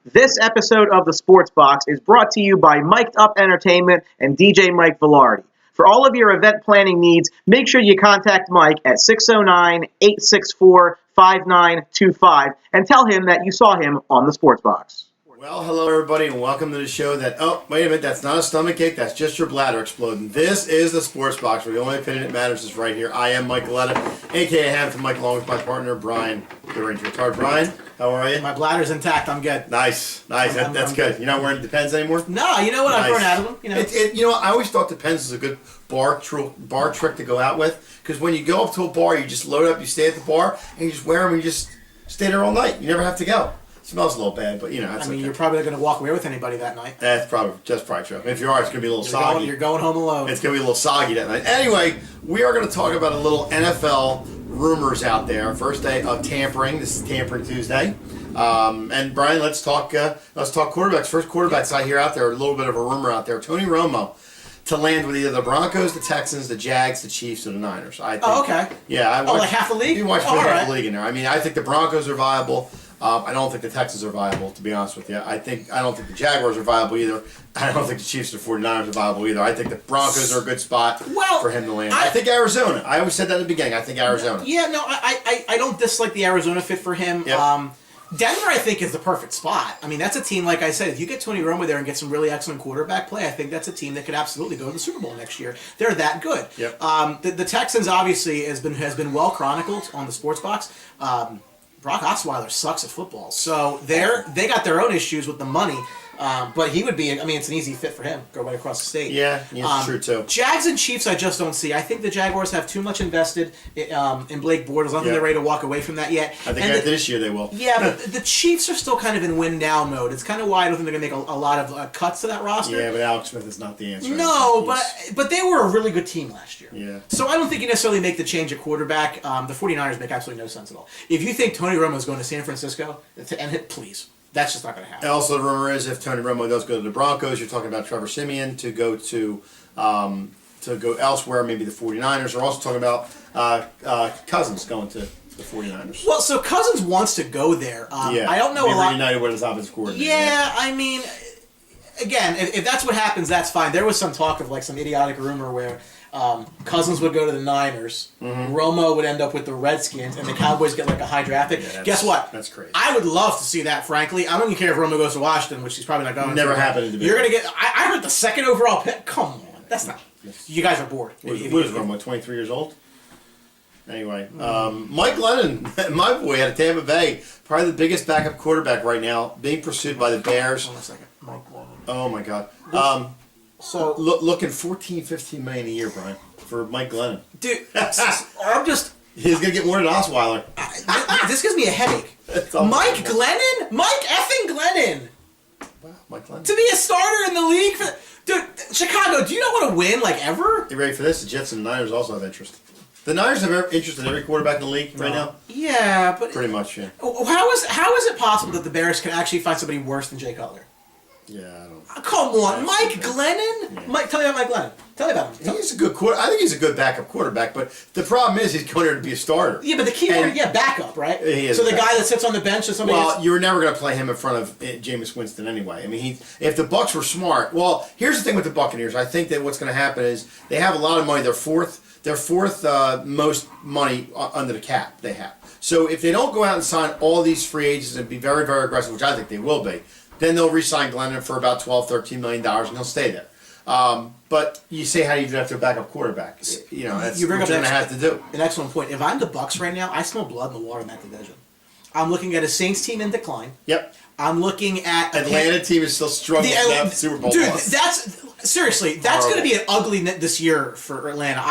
This episode of the Sports Box is brought to you by Mic'd Up Entertainment and DJ Mike Velarde. For all of your event planning needs, make sure you contact Mike at 609-864-5925 and tell him that you saw him on the Sports Box. Well, hello everybody, and welcome to the show that, oh, wait a minute, that's not a stomach ache, that's just your bladder exploding. This is the Sports Box, where the only opinion that matters is right here. I am Mike Galetta, a.k.a. Hamilton Mike, along with my partner, Brian, the Ranger Retard. Brian, how are you? My bladder's intact, I'm good. Nice. That's good. You're not wearing Depends anymore? No, you know what, I've grown out of them. I always thought Depends was a good bar trick to go out with, because when you go up to a bar, you just load up, you stay at the bar, and you just wear them, and you just stay there all night. You never have to go. Smells a little bad, but that's okay. You're probably not going to walk away with anybody that night. That's probably true. If you are, it's going to be a little soggy. You're going home alone. It's going to be a little soggy that night. Anyway, we are going to talk about a little NFL rumors out there. First day of tampering. This is Tampering Tuesday. And Brian, let's talk quarterbacks. First quarterbacks I hear out there, a little bit of a rumor out there. Tony Romo to land with either the Broncos, the Texans, the Jags, the Chiefs, or the Niners. I think, okay. Yeah. Like half the league? You watch half the league in there. I mean, I think the Broncos are viable. I don't think the Texans are viable, to be honest with you. I don't think the Jaguars are viable either. I don't think the Chiefs or 49ers are viable either. I think the Broncos are a good spot for him to land. I think Arizona. I always said that at the beginning. I think Arizona. Yeah, no, I don't dislike the Arizona fit for him. Yep. Denver, I think, is the perfect spot. I mean, that's a team, like I said, if you get Tony Romo there and get some really excellent quarterback play, I think that's a team that could absolutely go to the Super Bowl next year. They're that good. Yep. The Texans, obviously, has been well chronicled on the Sports Box. Brock Osweiler sucks at football, so they got their own issues with the money. But he would be. I mean, it's an easy fit for him. Go right across the state. Yeah, it's true too. Jags and Chiefs, I just don't see. I think the Jaguars have too much invested in Blake Bortles. I don't think they're ready to walk away from that yet. I think after this year they will. Yeah, but the Chiefs are still kind of in win now mode. It's kind of why I don't think they're going to make a lot of cuts to that roster. Yeah, but Alex Smith is not the answer. No, but they were a really good team last year. Yeah. So I don't think you necessarily make the change at quarterback. The 49ers make absolutely no sense at all. If you think Tony Romo is going to San Francisco, please. That's just not going to happen. And also, the rumor is if Tony Romo does go to the Broncos, you're talking about Trevor Siemian to go elsewhere, maybe the 49ers. We're also talking about Cousins going to the 49ers. Well, so Cousins wants to go there. I don't know a lot. Reunited with his offensive coordinator. Yeah, I mean, again, if that's what happens, that's fine. There was some talk of like some idiotic rumor where Cousins would go to the Niners, Romo would end up with the Redskins, and the Cowboys get like a high draft pick. Yeah, Guess what? That's crazy. I would love to see that, frankly. I don't even care if Romo goes to Washington, which he's probably not going Never to. happened to me. You're going to get... I heard the second overall pick. Come on. That's not... You guys are bored. What is Romo, 23 years old? Anyway, Mike Lennon, my boy, out of Tampa Bay, probably the biggest backup quarterback right now, being pursued by the Bears. Hold on a second. Mike Lennon. Oh, my God. So looking $14-15 million a year, Brian, for Mike Glennon. Dude, I'm just... He's going to get more than Osweiler. This gives me a headache. Mike Glennon? Mike effing Glennon! Wow, Mike Glennon. To be a starter in the league? Dude, Chicago, do you not want to win, like, ever? You ready for this? The Jets and the Niners also have interest. The Niners have interest in every quarterback in the league right now? Yeah, but... Pretty much, yeah. How is it possible that the Bears can actually find somebody worse than Jay Cutler? Yeah, I don't... Come on, Mike Glennon? Yeah. Mike, tell me about Mike Glennon. Tell me about him. He's a good I think he's a good backup quarterback, but the problem is he's going there to be a starter. Yeah, but the key word, backup, right? He is so the guy that sits on the bench is somebody. Well, you were never going to play him in front of Jameis Winston anyway. I mean, if the Bucs were smart. Well, here's the thing with the Buccaneers. I think that what's going to happen is they have a lot of money. They're fourth most money under the cap they have. So if they don't go out and sign all these free agents and be very, very aggressive, which I think they will be, then they'll re-sign Glennon for about $12-13 million, and he'll stay there. But you say, how do you do that to a backup quarterback? That's what you're going to have to do. An excellent point. If I'm the Bucs right now, I smell blood in the water in that division. I'm looking at a Saints team in decline. Yep. I'm looking at Atlanta team is still struggling to have Super Bowl. Dude, loss. that's going to be an ugly this year for Atlanta.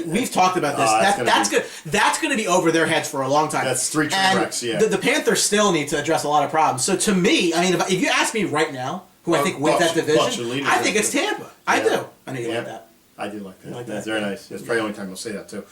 We've talked about this. That's going to be over their heads for a long time. That's three tracks. Yeah. The Panthers still need to address a lot of problems. So to me, I mean, if you ask me right now, who I think wins that division, I think it's Tampa. I do. I know you like that. I do like that. That's very nice. That's probably the only time you'll say that too.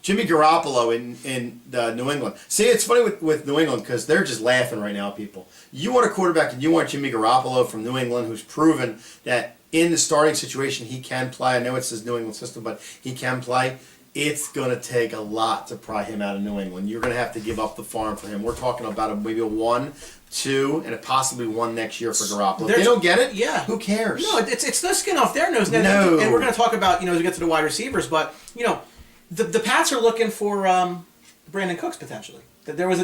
Jimmy Garoppolo in New England. See, it's funny with New England because they're just laughing right now, people. You want a quarterback and you want Jimmy Garoppolo from New England who's proven that in the starting situation he can play. I know it's his New England system, but he can play. it's going to take a lot to pry him out of New England. You're going to have to give up the farm for him. We're talking about maybe a 1, 2, and possibly 1 next year for Garoppolo. If they don't get it, yeah. Who cares? No, it's no skin off their nose. No. And we're going to talk about, as we get to the wide receivers, but, the Pats are looking for Brandon Cooks potentially. There were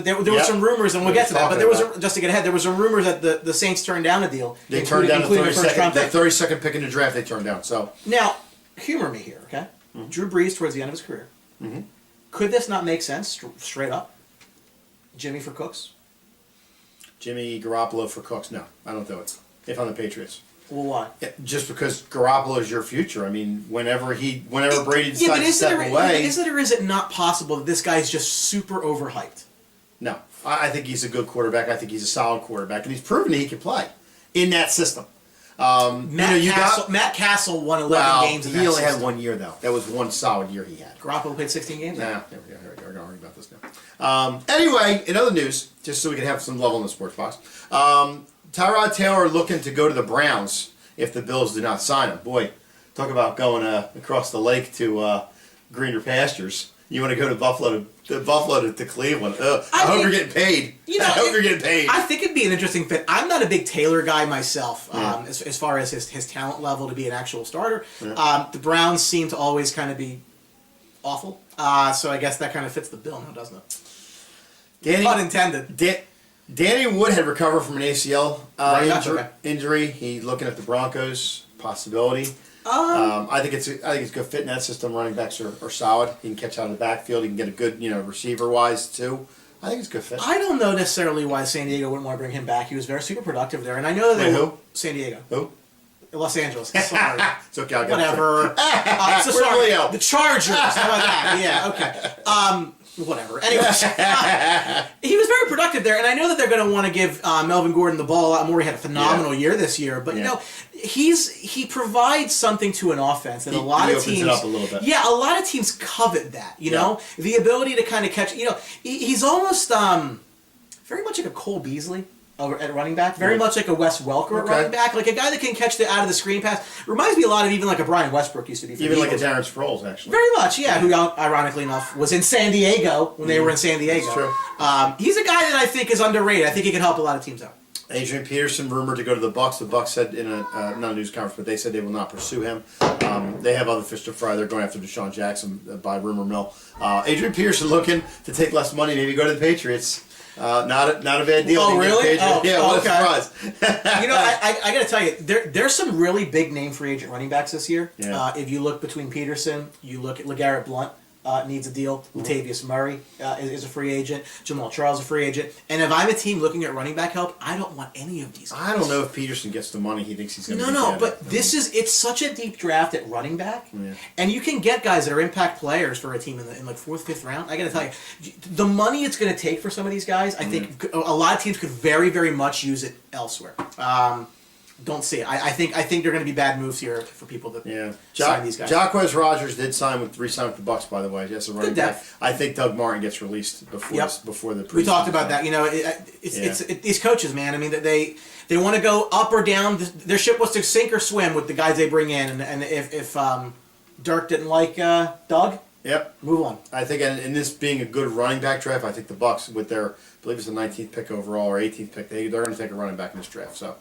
some rumors, and we'll get to that. But there was just to get ahead. There was some rumors that the Saints turned down a deal. They turned down the 32nd 32nd pick in the draft. They turned down. So now, humor me here, okay? Mm-hmm. Drew Brees towards the end of his career. Mm-hmm. Could this not make sense straight up? Jimmy for Cooks. Jimmy Garoppolo for Cooks? No, I don't do it. If I'm the Patriots. Well, why? Yeah, just because Garoppolo is your future. I mean, whenever Brady decides to step away, is it or is it not possible that this guy's just super overhyped? No, I think he's a good quarterback. I think he's a solid quarterback, and he's proven that he can play in that system. Matt Castle won 11 games in that He only system. had 1 year, though. That was one solid year he had. Garoppolo played 16 games? Nah, there we go. We're going to argue about this now. Anyway, in other news, just so we can have some level in the sports box, Tyrod Taylor looking to go to the Browns if the Bills do not sign him. Boy, talk about going across the lake to greener pastures. You want to go to Buffalo to Cleveland. I hope you're getting paid. I hope you're getting paid. I think it'd be an interesting fit. I'm not a big Taylor guy myself, as far as his talent level to be an actual starter. Yeah. The Browns seem to always kind of be awful. So I guess that kind of fits the bill now, doesn't it? Pun intended. Danny Wood had recovered from an ACL injury. He's looking at the Broncos possibility. I think it's a good fit in that system. Running backs are solid. He can catch out of the backfield. He can get a good receiver wise too. I think it's a good fit. I don't know necessarily why San Diego wouldn't want to bring him back. He was very super productive there, and I know that who? San Diego. Who? Los Angeles. Sorry. It's okay. I'll get whatever. Leo. The Chargers. How about that? Yeah. Okay. Whatever. Anyway, he was very productive there, and I know that they're going to want to give Melvin Gordon the ball a lot more. He had a phenomenal year this year, but he provides something to an offense that a lot of teams. It up a little bit. Yeah, a lot of teams covet that. You know, the ability to kind of catch. He's almost very much like a Cole Beasley at running back, very much like a Wes Welker at running back, like a guy that can catch out of the screen pass. Reminds me a lot of even like a Brian Westbrook used to be. For even like a Darren Sproles, actually. Very much, yeah. Who, ironically enough, was in San Diego when they were in San Diego. That's true. He's a guy that I think is underrated. I think he can help a lot of teams out. Adrian Peterson rumored to go to the Bucs. The Bucs said in not a news conference, but they said they will not pursue him. They have other fish to fry. They're going after Deshaun Jackson by rumor mill. Adrian Peterson looking to take less money, maybe go to the Patriots. Not a bad deal. Oh, really? What a surprise. I got to tell you, there's some really big name free agent running backs this year. Yeah. If you look between Peterson, you look at LeGarrette Blount. Needs a deal. Latavius Murray is a free agent. Jamal Charles is a free agent. And if I'm a team looking at running back help, I don't want any of these guys. I don't know if Peterson gets the money he thinks he's going to No, but it's such a deep draft at running back. Yeah. And you can get guys that are impact players for a team in like 4th, 5th round. I got to tell you, the money it's going to take for some of these guys, I think a lot of teams could very, very much use it elsewhere. Don't see it. I think they're going to be bad moves here for people that sign these guys. Jacquizz Rodgers did re-sign with the Bucs, by the way. Yes, a running back. I think Doug Martin gets released before the. We talked about that. It's these coaches, man. I mean, they want to go up or down. Their ship was to sink or swim with the guys they bring in, and if Dirk didn't like Doug. Yep. Move on. I think in this being a good running back draft, I think the Bucs with their, I believe it's the 19th pick overall or 18th pick, they're going to take a running back in this draft. So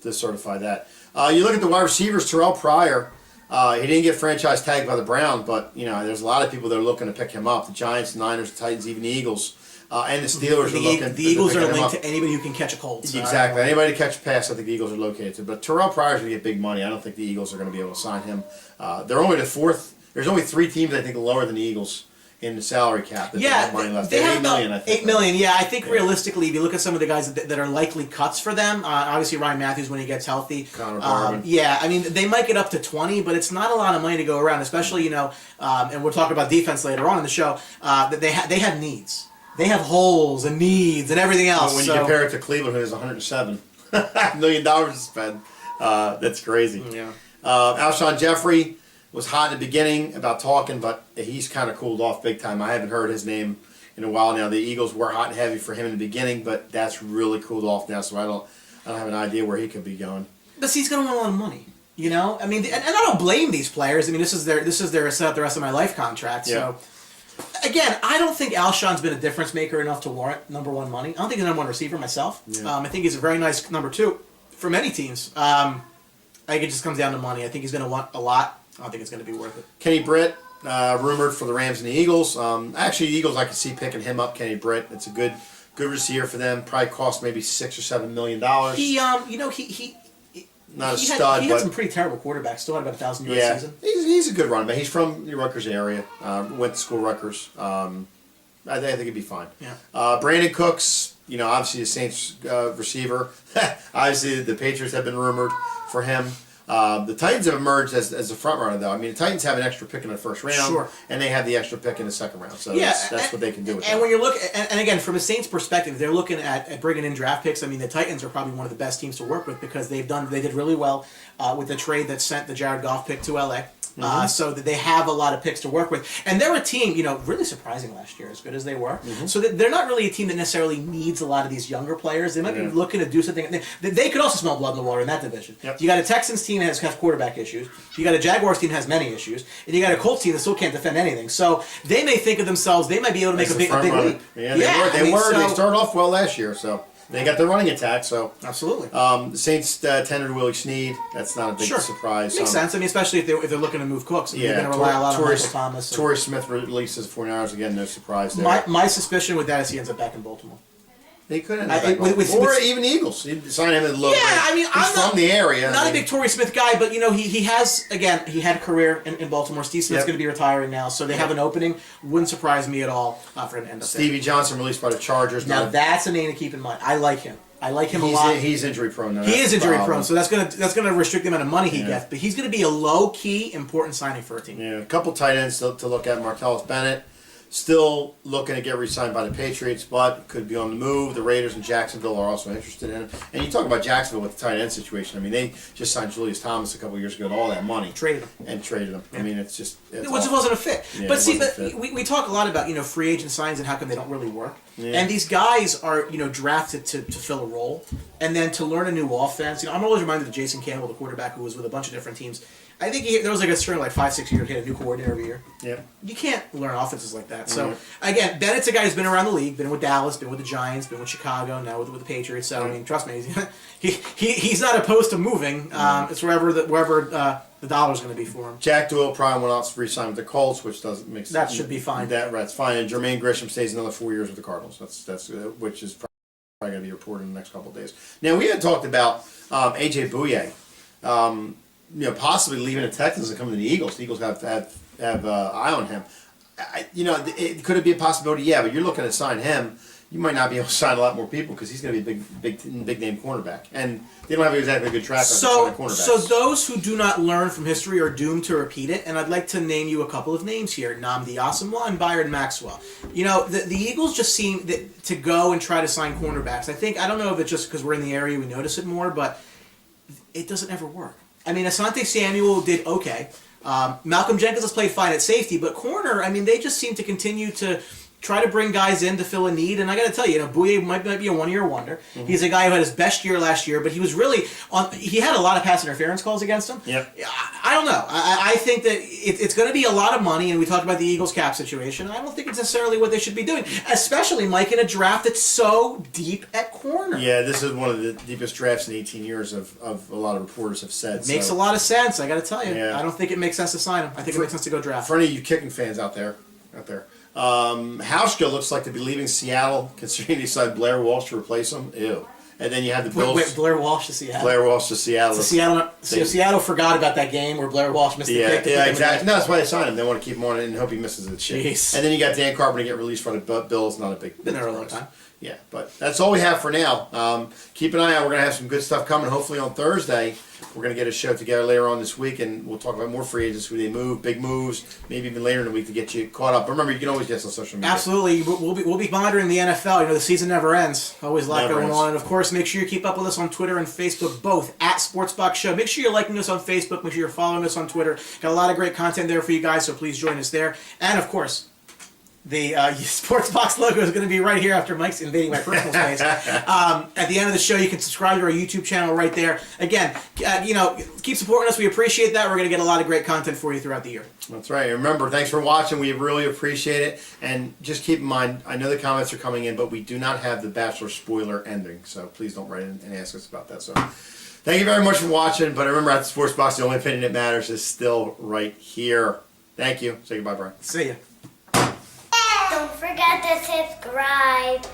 to certify that. You look at the wide receivers, Terrell Pryor. He didn't get franchise tagged by the Browns, but there's a lot of people that are looking to pick him up. The Giants, the Niners, the Titans, even the Eagles. And the Steelers are looking. The Eagles are linked to anybody who can catch a cold. So exactly. Anybody to catch a pass, I think the Eagles are located to. But Terrell Pryor's going to get big money. I don't think the Eagles are going to be able to sign him. They're only the 4th. There's only 3 teams, I think, lower than the Eagles in the salary cap. That they have money left. They have $8 million, I think. $8 million, yeah. I think realistically, if you look at some of the guys that are likely cuts for them, obviously Ryan Matthews when he gets healthy. Connor Barwin. Yeah, I mean, they might get up to 20, but it's not a lot of money to go around, especially, and we'll talk about defense later on in the show, that they have needs. They have holes and needs and everything else. When you compare it to Cleveland, who has $107 million to spend, that's crazy. Yeah. Alshon Jeffrey was hot in the beginning about talking, but he's kind of cooled off big time. I haven't heard his name in a while now. The Eagles were hot and heavy for him in the beginning, but that's really cooled off now, so I don't have an idea where he could be going. But see, he's going to want a lot of money. You know, I mean, and I don't blame these players. I mean, this is their set up the rest of my life contract. Yeah. So, again, I don't think Alshon's been a difference maker enough to warrant number one money. I don't think he's a number one receiver myself. Yeah. I think he's a very nice number two for many teams. I think it just comes down to money. I think he's going to want a lot. I don't think it's going to be worth it. Kenny Britt, rumored for the Rams and the Eagles. Actually, the Eagles, I could see picking him up. Kenny Britt, it's a good receiver for them. Probably cost maybe $6 or $7 million. He, Not a he stud, had but some pretty terrible quarterbacks. Still had about 1,000 yards yeah, a season. he's a good running back. He's from the Rutgers area. Went to school Rutgers. I think he'd be fine. Yeah. Brandon Cooks, obviously the Saints receiver. Obviously the Patriots have been rumored for him. The Titans have emerged as a front runner, though. I mean, the Titans have an extra pick in the first round, Sure. and they have the extra pick in the second round. So Yeah, that's what they can do with And that. when you're looking, and again, from a Saints perspective, they're looking at bringing in draft picks. I mean, the Titans are probably one of the best teams to work with because they did really well with the trade that sent the Jared Goff pick to LA. So that they have a lot of picks to work with, and they're a team, really surprising last year, as good as they were. So that they're not really a team that necessarily needs a lot of these younger players. They might be looking to do something. They could also smell blood in the water in that division. Yep. You got a Texans team that has quarterback issues. You got a Jaguars team that has many issues, and you got a Colts team that still can't defend anything. So they may think of themselves, they might be able to make a big leap. Yeah, They they started off well last year, so they got their running attack. So absolutely. the Saints tendered Willie Snead. That's not a big Sure. surprise. Makes sense. I mean, especially if they're looking to move Cooks. And they're going to rely a lot on Michael Thomas. Torrey Smith releases 49ers again. No surprise there. My suspicion with that is he ends up back in Baltimore. They could end I- up back with- on. with- Or with- even the Eagles. You'd sign him at low. Yeah, I mean, he's I'm from the area. Not a big Torrey Smith guy, but he has, again, he had a career in Baltimore. Steve Smith's Yep. going to be retiring now, so they have an opening. Wouldn't surprise me at all for him to end up there. Stevie Johnson released by the Chargers. Now Not- that's a name to keep in mind. I like him. I like him a lot. He's injury prone. Though. He That's is the injury problem. prone, so that's gonna restrict the amount of money he Yeah. gets. But he's gonna be a low key important signing for a team. Yeah, a couple tight ends to look at. Martellus Bennett still looking to get re-signed by the Patriots, but could be on the move. The Raiders and Jacksonville are also interested in him. And you talk about Jacksonville with the tight end situation. I mean, they just signed Julius Thomas a couple years ago with all that money. Traded him. And traded him. I mean, it's Which wasn't a fit. Yeah, but it see, wasn't a fit. we talk a lot about free agent signs and how come they don't really work. Yeah. And these guys are drafted to fill a role and then to learn a new offense. I'm always reminded of Jason Campbell, the quarterback who was with a bunch of different teams. I think there was like a string of 5-6 years. He had a new coordinator every year. Yeah. You can't learn offenses like that. So again, Bennett's a guy who's been around the league, been with Dallas, been with the Giants, been with Chicago, now with the Patriots. So I mean, trust me, he's not opposed to moving. It's wherever the dollar's going to be for him. Jack Doyle probably went out to re-sign with the Colts, which doesn't make sense. That should be fine. That's fine. And Jermaine Grisham stays another 4 years with the Cardinals. That's which is probably going to be reported in the next couple of days. Now, we had talked about A.J. Bouye, possibly leaving the Texans and coming to the Eagles. The Eagles have eye on him. Could it be a possibility? Yeah, but you're looking to sign him. You might not be able to sign a lot more people because he's going to be a big name cornerback, and they don't have exactly a good track record signing cornerbacks. So those who do not learn from history are doomed to repeat it. And I'd like to name you a couple of names here: Nnamdi Asomugha and Byron Maxwell. The Eagles just seem to go and try to sign cornerbacks. I don't know if it's just because we're in the area we notice it more, but it doesn't ever work. I mean, Asante Samuel did okay. Malcolm Jenkins has played fine at safety, but corner, I mean, they just seem to continue to try to bring guys in to fill a need. And I got to tell you, Bouye might be a one-year wonder. Mm-hmm. He's a guy who had his best year last year, but he was really he had a lot of pass interference calls against him. Yep. I don't know. I think that it's going to be a lot of money, and we talked about the Eagles cap situation. I don't think it's necessarily what they should be doing, especially, Mike, in a draft that's so deep at corner. Yeah, this is one of the deepest drafts in 18 years of a lot of reporters have said. It makes a lot of sense, I got to tell you. Yeah. I don't think it makes sense to sign him. I think it makes sense to go draft. For any of you kicking fans out there. Hauschka looks like to be leaving Seattle, considering they signed Blair Walsh to replace him. Ew. And then you have the Bills. Wait, Blair Walsh to Seattle. Blair Walsh to Seattle. Seattle forgot about that game where Blair Walsh missed the kick. Yeah, exactly. No, that's why they signed him. They want to keep him on it and hope he misses it. Jeez. And then you got Dan Carpenter get released from the Bills. Not a big. Been there a long time. Yeah, but that's all we have for now. Keep an eye out. We're going to have some good stuff coming. Hopefully on Thursday, we're going to get a show together later on this week, and we'll talk about more free agents, who they move, big moves, maybe even later in the week to get you caught up. But remember, you can always get us on social media. Absolutely. We'll be monitoring the NFL. The season never ends. Always a lot going on. And, of course, make sure you keep up with us on Twitter and Facebook, both at Sportsbox Show. Make sure you're liking us on Facebook. Make sure you're following us on Twitter. Got a lot of great content there for you guys, so please join us there. And, of course, The Sports Box logo is going to be right here after Mike's invading my personal space. At the end of the show, you can subscribe to our YouTube channel right there. Again, keep supporting us. We appreciate that. We're going to get a lot of great content for you throughout the year. That's right. Remember, thanks for watching. We really appreciate it. And just keep in mind, I know the comments are coming in, but we do not have the Bachelor spoiler ending. So please don't write in and ask us about that. So thank you very much for watching. But remember, at the Sports Box, the only opinion that matters is still right here. Thank you. Say goodbye, Brian. See ya. Don't forget to subscribe.